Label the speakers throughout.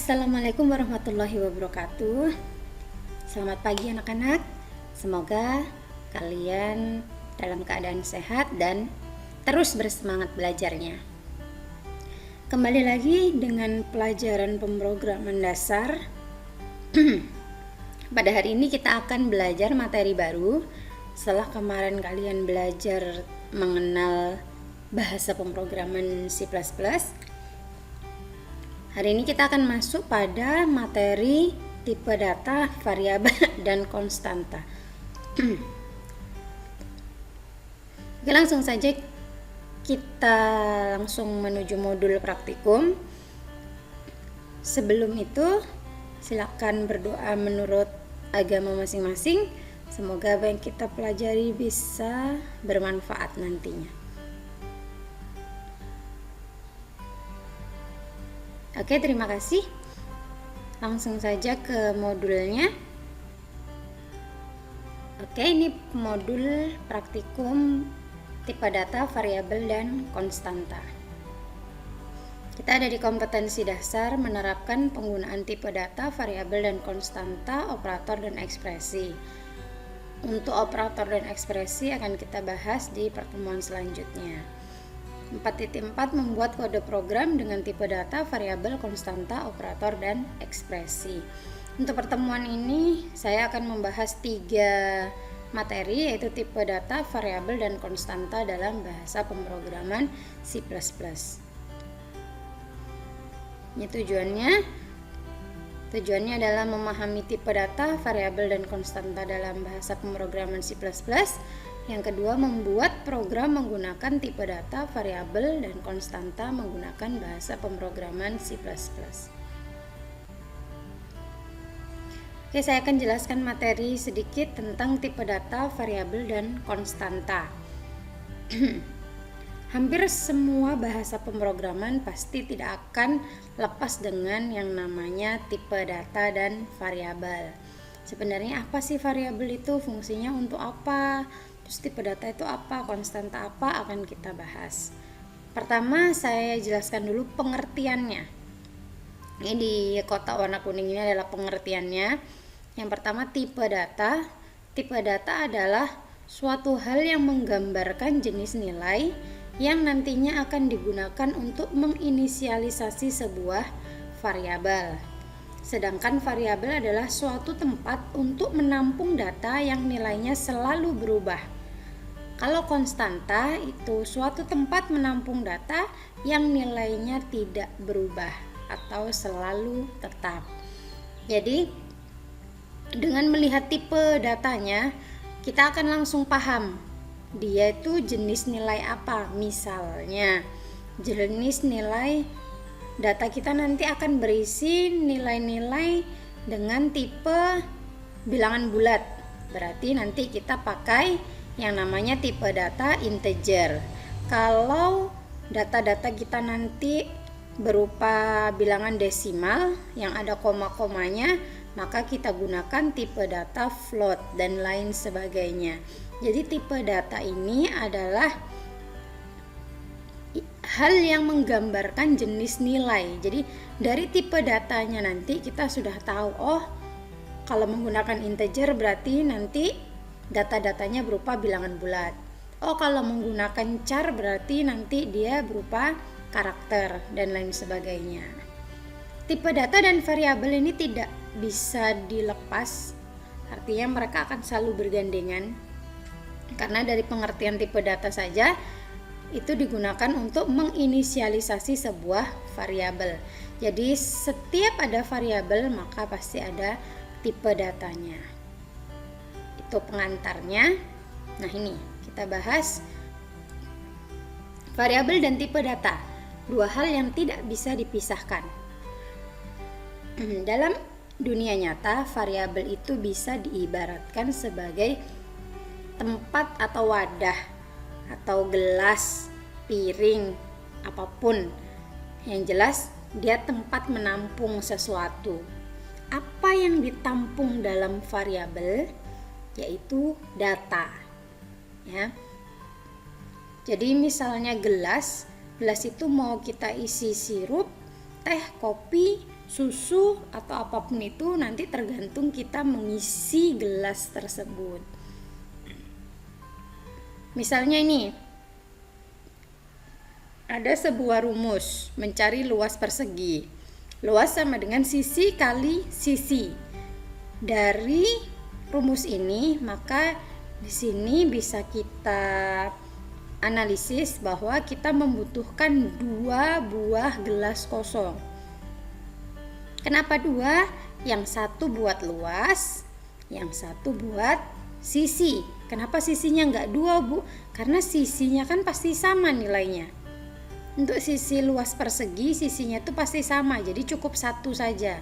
Speaker 1: Assalamualaikum warahmatullahi wabarakatuh. Selamat pagi anak-anak. Semoga kalian dalam keadaan sehat dan terus bersemangat belajarnya. Kembali lagi dengan pelajaran pemrograman dasar. Pada hari ini kita akan belajar materi baru. Setelah kemarin kalian belajar mengenal bahasa pemrograman C++, hari ini kita akan masuk pada materi tipe data, variabel, dan konstanta. Oke, langsung saja kita langsung menuju modul praktikum. Sebelum itu, silakan berdoa menurut agama masing-masing. Semoga apa yang kita pelajari bisa bermanfaat nantinya. Oke, terima kasih. Langsung saja ke modulnya. Oke, ini modul praktikum tipe data, variabel, dan konstanta. Kita ada di kompetensi dasar menerapkan penggunaan tipe data, variabel, dan konstanta, operator, dan ekspresi. Untuk operator dan ekspresi akan kita bahas di pertemuan selanjutnya. 4.4 membuat kode program dengan tipe data, variabel, konstanta, operator, dan ekspresi. Untuk pertemuan ini saya akan membahas 3 materi, yaitu tipe data, variabel, dan konstanta dalam bahasa pemrograman C++. Ini tujuannya adalah memahami tipe data, variabel, dan konstanta dalam bahasa pemrograman C++. Yang kedua, membuat program menggunakan tipe data, variabel, dan konstanta menggunakan bahasa pemrograman C++. Oke, saya akan jelaskan materi sedikit tentang tipe data, variabel, dan konstanta. Hampir semua bahasa pemrograman pasti tidak akan lepas dengan yang namanya tipe data dan variabel. Sebenarnya apa sih variabel itu? Fungsinya untuk apa? Terus tipe data itu apa, konstanta apa, akan kita bahas. Pertama saya jelaskan dulu pengertiannya. Ini di kotak warna kuning ini adalah pengertiannya. Yang pertama, tipe data. Tipe data adalah suatu hal yang menggambarkan jenis nilai yang nantinya akan digunakan untuk menginisialisasi sebuah variabel. Sedangkan variabel adalah suatu tempat untuk menampung data yang nilainya selalu berubah. Kalau konstanta itu suatu tempat menampung data yang nilainya tidak berubah atau selalu tetap. Jadi dengan melihat tipe datanya, kita akan langsung paham dia itu jenis nilai apa. Misalnya jenis nilai data kita nanti akan berisi nilai-nilai dengan tipe bilangan bulat. Berarti nanti kita pakai yang namanya tipe data integer. Kalau data-data kita nanti berupa bilangan desimal yang ada koma-komanya, maka kita gunakan tipe data float dan lain sebagainya. Jadi tipe data ini adalah hal yang menggambarkan jenis nilai. Jadi dari tipe datanya nanti kita sudah tahu, oh kalau menggunakan integer berarti nanti data-datanya berupa bilangan bulat. Oh kalau menggunakan char berarti nanti dia berupa karakter dan lain sebagainya. Tipe data dan variabel ini tidak bisa dilepas. Artinya mereka akan selalu bergandengan. Karena dari pengertian tipe data saja itu digunakan untuk menginisialisasi sebuah variabel. Jadi setiap ada variabel maka pasti ada tipe datanya. Itu pengantarnya. Nah, ini kita bahas variabel dan tipe data. Dua hal yang tidak bisa dipisahkan. Dalam dunia nyata, variabel itu bisa diibaratkan sebagai tempat atau wadah atau gelas, piring, apapun. Yang jelas dia tempat menampung sesuatu. Apa yang ditampung dalam variabel yaitu data. Ya. Jadi misalnya gelas itu mau kita isi sirup, teh, kopi, susu atau apapun itu nanti tergantung kita mengisi gelas tersebut. Misalnya ini ada sebuah rumus mencari luas persegi. Luas sama dengan sisi kali sisi. Dari rumus ini maka di sini bisa kita analisis bahwa kita membutuhkan 2 buah gelas kosong. Kenapa 2? Yang satu buat luas, yang satu buat sisi. Kenapa sisinya enggak 2, Bu? Karena sisinya kan pasti sama nilainya. Untuk sisi luas persegi, sisinya itu pasti sama, jadi cukup 1 saja.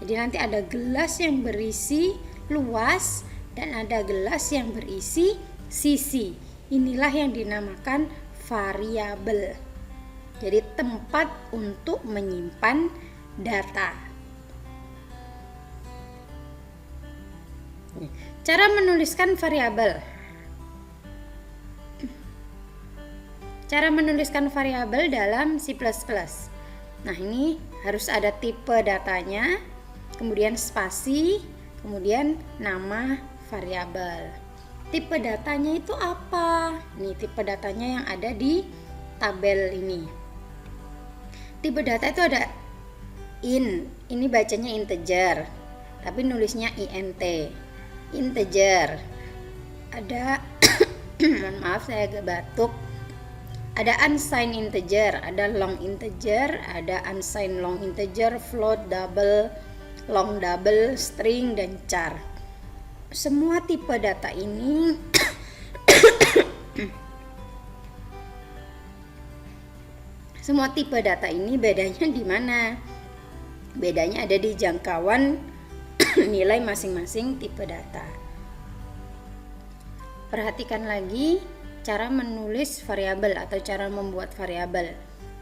Speaker 1: Jadi nanti ada gelas yang berisi luas dan ada gelas yang berisi sisi. Inilah yang dinamakan variabel. Jadi tempat untuk menyimpan data. Cara menuliskan variabel. Cara menuliskan variabel dalam C++. Nah, ini harus ada tipe datanya, kemudian spasi, kemudian nama variabel. Tipe datanya itu apa? Nih, tipe datanya yang ada di tabel ini. Tipe data itu ada int, ini bacanya integer, tapi nulisnya int. Integer. Ada mohon maaf saya agak batuk. Ada unsigned integer, ada long integer, ada unsigned long integer, float, double, long double, string, dan char. Semua tipe data ini semua tipe data ini bedanya di mana? Bedanya ada di jangkauan nilai masing-masing tipe data. Perhatikan lagi cara menulis variabel atau cara membuat variabel.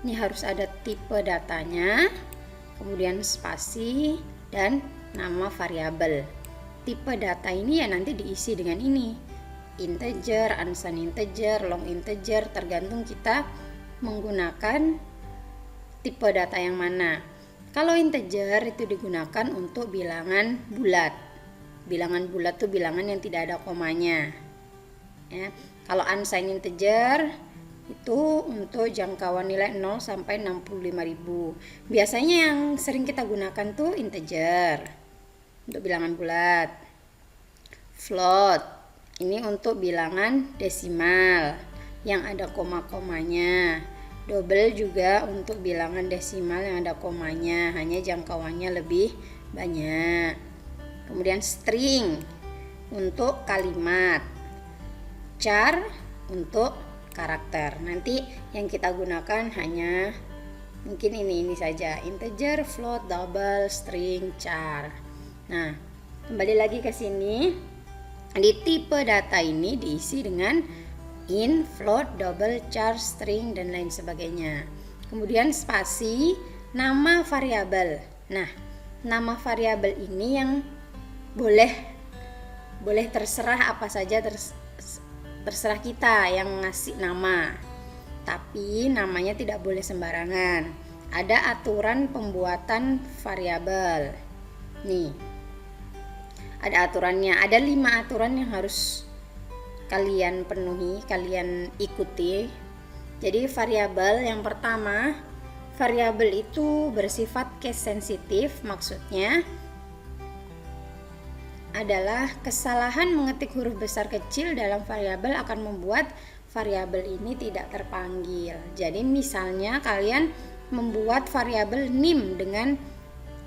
Speaker 1: Ini harus ada tipe datanya, kemudian spasi dan nama variabel. Tipe data ini ya nanti diisi dengan ini. Integer, unsigned integer, long integer, tergantung kita menggunakan tipe data yang mana. Kalau integer itu digunakan untuk bilangan bulat. Bilangan bulat itu bilangan yang tidak ada komanya. Ya. Kalau unsigned integer itu untuk jangkauan nilai 0 sampai 65.000. Biasanya yang sering kita gunakan tuh integer untuk bilangan bulat. Float ini untuk bilangan desimal yang ada koma-komanya. Double juga untuk bilangan desimal yang ada komanya, hanya jangkauannya lebih banyak. Kemudian string untuk kalimat. Char untuk karakter. Nanti yang kita gunakan hanya mungkin ini saja, integer, float, double, string, char. Nah, kembali lagi ke sini. Di tipe data ini diisi dengan int, float, double, char, string, dan lain sebagainya. Kemudian spasi, nama variabel. Nah, nama variabel ini yang boleh terserah apa saja, terserah kita yang ngasih nama, tapi namanya tidak boleh sembarangan. Ada aturan pembuatan variabel. Nih, ada aturannya. Ada 5 aturan yang harus kalian penuhi, kalian ikuti. Jadi variabel yang pertama, variabel itu bersifat case sensitif, maksudnya adalah kesalahan mengetik huruf besar kecil dalam variabel akan membuat variabel ini tidak terpanggil. Jadi misalnya kalian membuat variabel nim dengan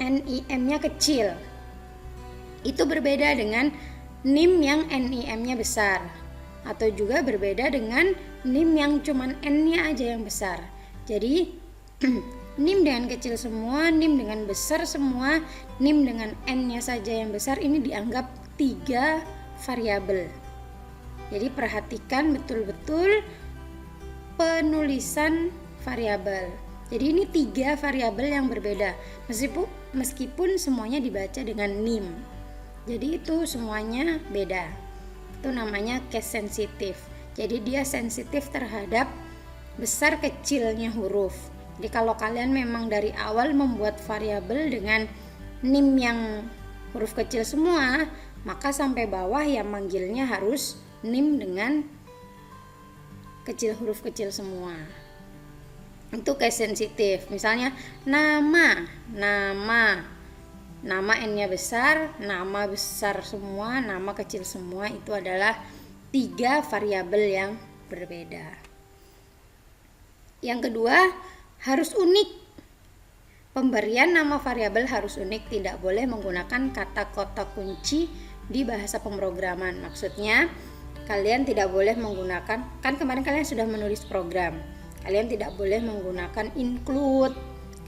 Speaker 1: NIM-nya kecil. Itu berbeda dengan nim yang NIM-nya besar, atau juga berbeda dengan nim yang cuman N-nya aja yang besar. Jadi nim dengan kecil semua, nim dengan besar semua, nim dengan N-nya saja yang besar, ini dianggap 3 variabel. Jadi perhatikan betul-betul penulisan variabel. Jadi ini 3 variabel yang berbeda, meskipun semuanya dibaca dengan nim. Jadi itu semuanya beda. Itu namanya case sensitif. Jadi dia sensitif terhadap besar kecilnya huruf. Jadi kalau kalian memang dari awal membuat variabel dengan NIM yang huruf kecil semua, maka sampai bawah ya manggilnya harus NIM dengan huruf kecil semua. Itu case sensitif. Misalnya nama N-nya besar, nama besar semua, nama kecil semua, itu adalah 3 variabel yang berbeda. Yang kedua, harus unik. Pemberian nama variabel harus unik, tidak boleh menggunakan kata kotak kunci di bahasa pemrograman. Maksudnya, kalian tidak boleh menggunakan, kan kemarin kalian sudah menulis program. Kalian tidak boleh menggunakan include,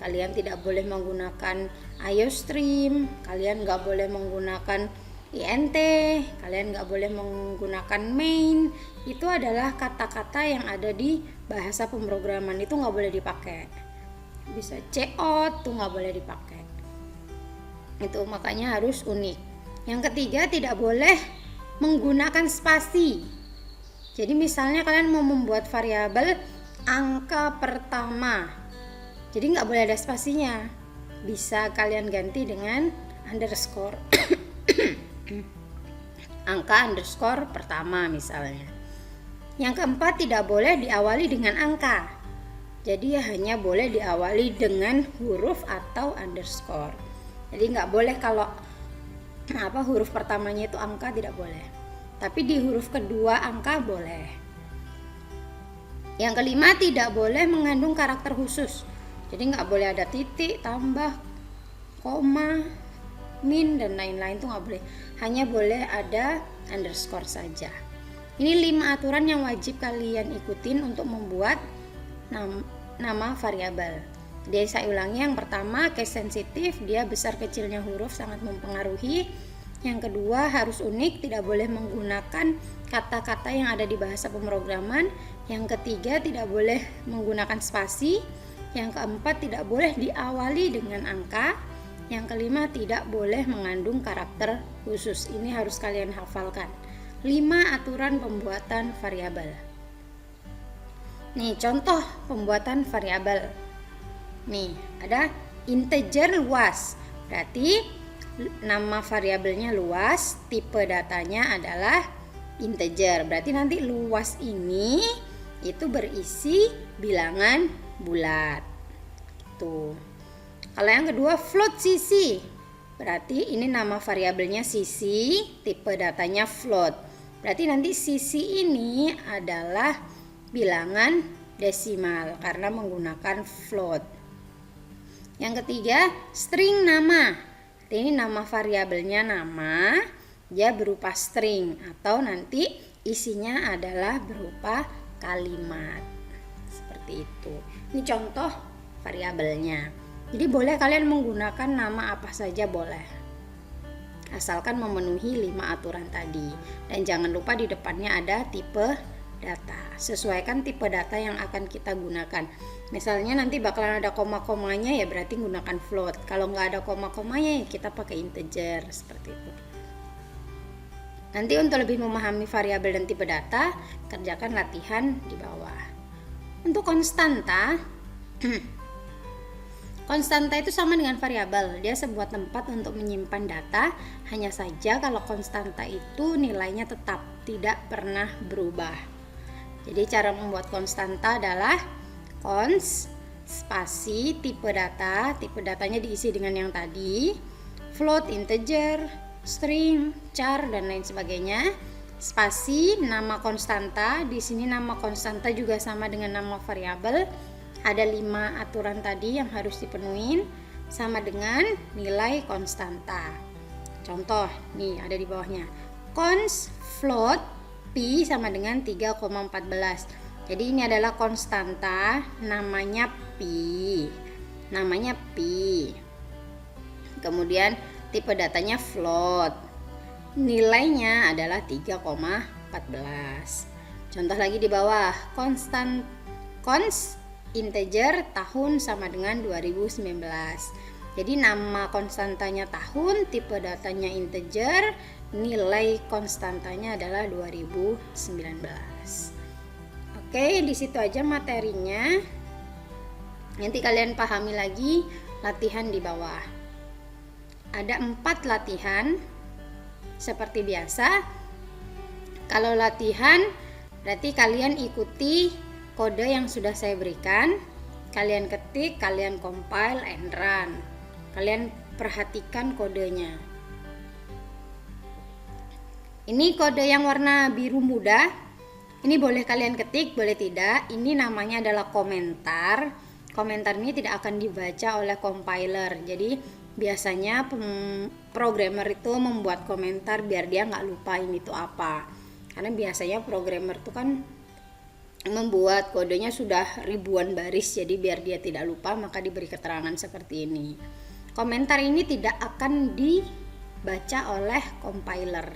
Speaker 1: kalian tidak boleh menggunakan IOStream, kalian nggak boleh menggunakan int, kalian nggak boleh menggunakan main. Itu adalah kata-kata yang ada di bahasa pemrograman, itu nggak boleh dipakai. Bisa cout tuh nggak boleh dipakai. Itu makanya harus unik. Yang ketiga, tidak boleh menggunakan spasi. Jadi misalnya kalian mau membuat variabel angka pertama, jadi nggak boleh ada spasinya. Bisa kalian ganti dengan underscore. Angka underscore pertama misalnya. Yang keempat, tidak boleh diawali dengan angka. Jadi hanya boleh diawali dengan huruf atau underscore. Jadi nggak boleh kalau huruf pertamanya itu angka, tidak boleh. Tapi di huruf kedua angka boleh. Yang kelima, tidak boleh mengandung karakter khusus. Jadi nggak boleh ada titik, tambah, koma, min dan lain-lain, itu nggak boleh. Hanya boleh ada underscore saja. Ini 5 aturan yang wajib kalian ikutin untuk membuat nama variabel. Jadi saya ulangi, yang pertama case sensitif, dia besar kecilnya huruf sangat mempengaruhi. Yang kedua, harus unik, tidak boleh menggunakan kata-kata yang ada di bahasa pemrograman. Yang ketiga, tidak boleh menggunakan spasi. Yang keempat, tidak boleh diawali dengan angka. Yang kelima, tidak boleh mengandung karakter khusus. Ini harus kalian hafalkan. 5 aturan pembuatan variabel. Nih, contoh pembuatan variabel. Nih, ada integer luas. Berarti nama variabelnya luas, tipe datanya adalah integer. Berarti nanti luas ini itu berisi bilangan bulat. Tuh. Kalau yang kedua float sisi. Berarti ini nama variabelnya sisi, tipe datanya float. Berarti nanti sisi ini adalah bilangan desimal karena menggunakan float. Yang ketiga, string nama. Ini nama variabelnya nama, dia berupa string atau nanti isinya adalah berupa kalimat. Seperti itu. Ini contoh variabelnya. Jadi boleh kalian menggunakan nama apa saja boleh. Asalkan memenuhi 5 aturan tadi. Dan jangan lupa di depannya ada tipe data. Sesuaikan tipe data yang akan kita gunakan. Misalnya nanti bakalan ada koma-komanya, ya berarti gunakan float. Kalau nggak ada koma-komanya, ya kita pakai integer, seperti itu. Nanti untuk lebih memahami variabel dan tipe data, kerjakan latihan di bawah. Untuk konstanta, konstanta itu sama dengan variabel. Dia sebuah tempat untuk menyimpan data. Hanya saja kalau konstanta itu nilainya tetap, tidak pernah berubah. Jadi cara membuat konstanta adalah const spasi tipe datanya diisi dengan yang tadi, float integer, string, char dan lain sebagainya. Spasi nama konstanta, di sini nama konstanta juga sama dengan nama variabel. Ada 5 aturan tadi yang harus dipenuhi sama dengan nilai konstanta. Contoh nih ada di bawahnya. Const float pi sama dengan 3,14. Jadi ini adalah konstanta, namanya pi. Kemudian tipe datanya float. Nilainya adalah 3,14. Contoh lagi di bawah, const integer tahun sama dengan 2019. Jadi nama konstantanya tahun, tipe datanya integer, nilai konstantanya adalah 2019. Oke, di situ aja materinya. Nanti kalian pahami lagi latihan di bawah. Ada 4 latihan seperti biasa. Kalau latihan berarti kalian ikuti kode yang sudah saya berikan. Kalian ketik, kalian compile and run. Kalian perhatikan kodenya. Ini kode yang warna biru muda. Ini boleh kalian ketik, boleh tidak. Ini namanya adalah komentar. Komentar ini tidak akan dibaca oleh compiler. Jadi biasanya programmer itu membuat komentar biar dia nggak lupain itu apa. Karena biasanya programmer itu kan membuat kodenya sudah ribuan baris, jadi biar dia tidak lupa maka diberi keterangan seperti ini. Komentar ini tidak akan dibaca oleh compiler.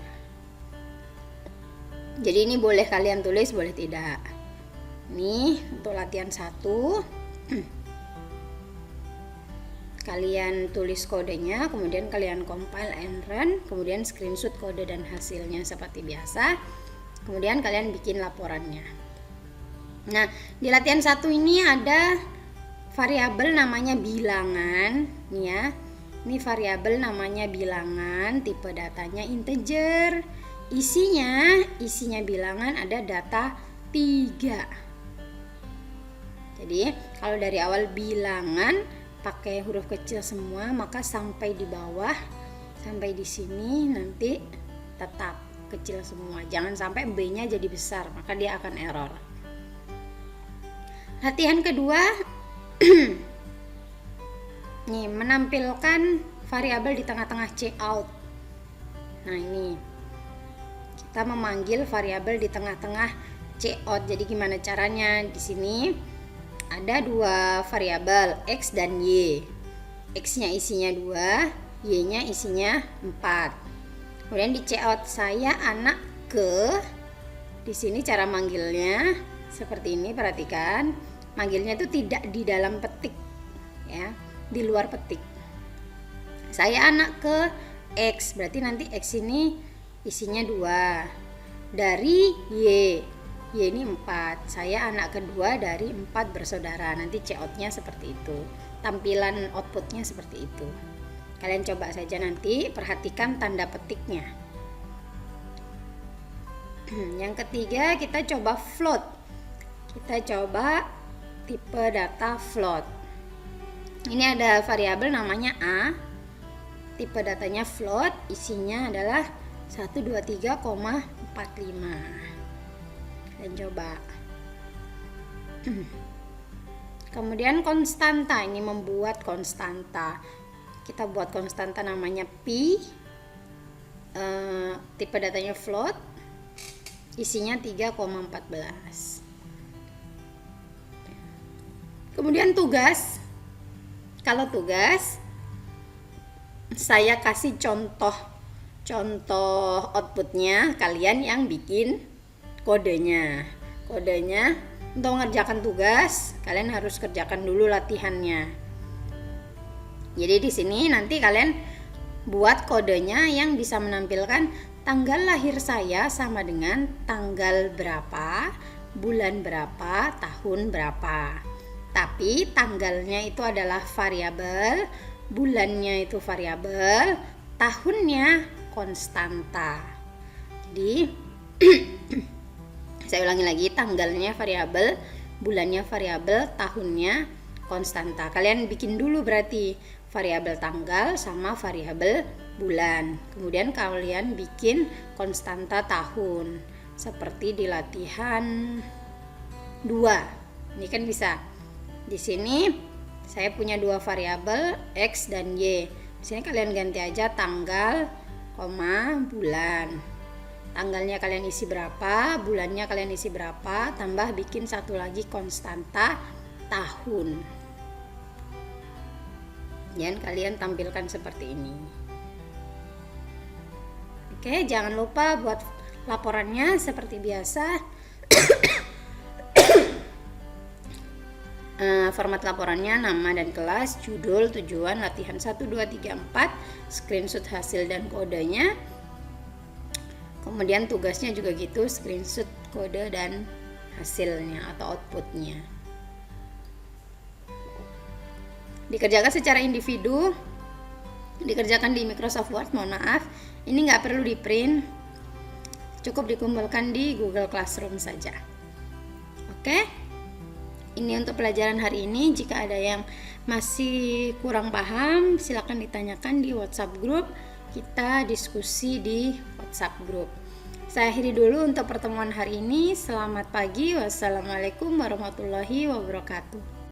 Speaker 1: Jadi ini boleh kalian tulis, boleh tidak. Nih untuk latihan 1 kalian tulis kodenya, kemudian kalian compile and run, kemudian screenshot kode dan hasilnya seperti biasa, kemudian kalian bikin laporannya. Nah, di latihan 1 ini ada variabel namanya bilangan, nih ya. Ini variabel namanya bilangan, tipe datanya integer. Isinya bilangan ada data 3. Jadi, kalau dari awal bilangan pakai huruf kecil semua, maka sampai di bawah, sampai di sini nanti tetap kecil semua. Jangan sampai B-nya jadi besar, maka dia akan error. Latihan kedua nih, menampilkan variabel di tengah-tengah cout. Nah, ini kita memanggil variabel di tengah-tengah cout. Jadi gimana caranya? Di sini ada 2 variabel X dan Y. X-nya isinya 2, Y-nya isinya 4. Kemudian di cout saya anak ke, di sini cara manggilnya seperti ini, perhatikan. Manggilnya itu tidak di dalam petik ya, di luar petik. Saya anak ke X, berarti nanti X ini isinya 2. Dari Y ini 4. Saya anak kedua dari 4 bersaudara. Nanti cout-nya seperti itu. Tampilan outputnya seperti itu. Kalian coba saja nanti, perhatikan tanda petiknya. Yang ketiga kita coba float. Kita coba tipe data float. Ini ada variabel namanya A. Tipe datanya float, isinya adalah 123,45. Dan coba. Kemudian konstanta, ini membuat konstanta. Kita buat konstanta namanya P. Tipe datanya float, isinya 3,14. Kemudian tugas. Kalau tugas saya kasih contoh outputnya, kalian yang bikin kodenya untuk mengerjakan tugas kalian harus kerjakan dulu latihannya. Jadi di sini nanti kalian buat kodenya yang bisa menampilkan tanggal lahir saya sama dengan tanggal berapa, bulan berapa, tahun berapa. Tapi tanggalnya itu adalah variabel, bulannya itu variabel, tahunnya konstanta. Jadi saya ulangi lagi, tanggalnya variabel, bulannya variabel, tahunnya konstanta. Kalian bikin dulu berarti variabel tanggal sama variabel bulan. Kemudian kalian bikin konstanta tahun. Seperti di latihan 2. Ini kan bisa. Di sini saya punya 2 variabel X dan Y. Di sini kalian ganti aja tanggal, bulan. Tanggalnya kalian isi berapa, bulannya kalian isi berapa, tambah bikin satu lagi konstanta tahun. Dan kalian tampilkan seperti ini. Oke, jangan lupa buat laporannya seperti biasa. Format laporannya nama dan kelas, judul, tujuan, latihan 1, 2, 3, 4, screenshot hasil dan kodenya. Kemudian tugasnya juga gitu, screenshot kode dan hasilnya atau outputnya. dikerjakan secara individu, dikerjakan di Microsoft Word, mohon maaf, ini nggak perlu di print, cukup dikumpulkan di Google Classroom saja. Oke, ini untuk pelajaran hari ini. Jika ada yang masih kurang paham, silakan ditanyakan di WhatsApp group, kita diskusi di WhatsApp group. Saya akhiri dulu untuk pertemuan hari ini. Selamat pagi, wassalamualaikum warahmatullahi wabarakatuh.